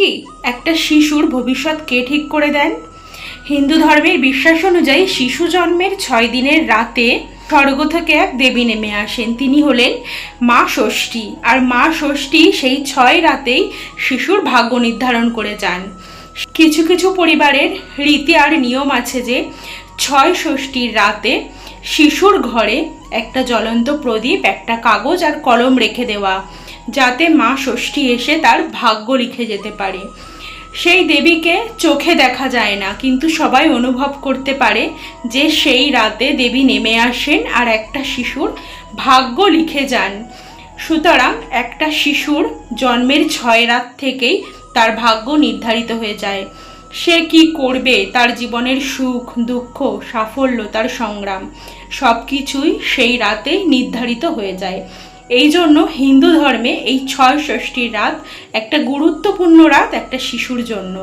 কি একটা শিশুর ভবিষ্যৎ কে ঠিক করে দেন? হিন্দু ধর্মের বিশ্বাস অনুযায়ী শিশু জন্মের 6 দিনের রাতে স্বর্গ থেকে এক দেবী নেমে আসেন। তিনি হলেন মা ষষ্ঠী। আর মা ষষ্ঠী সেই 6 রাতেই শিশুর ভাগ্য নির্ধারণ করে যান। কিছু কিছু পরিবারের রীতি আর নিয়ম আছে যে 6 ষষ্ঠীর রাতে শিশুর ঘরে একটা জ্বলন্ত প্রদীপ, একটা কাগজ আর কলম রেখে দেওয়া, যাতে মা ষষ্ঠী এসে তার ভাগ্য লিখে যেতে পারে। সেই দেবীকে চোখে দেখা যায় না, কিন্তু সবাই অনুভব করতে পারে যে সেই রাতে দেবী নেমে আসেন আর একটা শিশুর ভাগ্য লিখে যান। সুতরাং একটা শিশুর জন্মের 6 রাত থেকেই তার ভাগ্য নির্ধারিত হয়ে যায়। সে কি করবে, তার জীবনের সুখ দুঃখ সাফল্য, তার সংগ্রাম সব কিছুই সেই রাতেই নির্ধারিত হয়ে যায়। এই জন্য হিন্দু ধর্মে এই 6 ষষ্ঠীর রাত একটা গুরুত্বপূর্ণ রাত একটা শিশুর জন্য।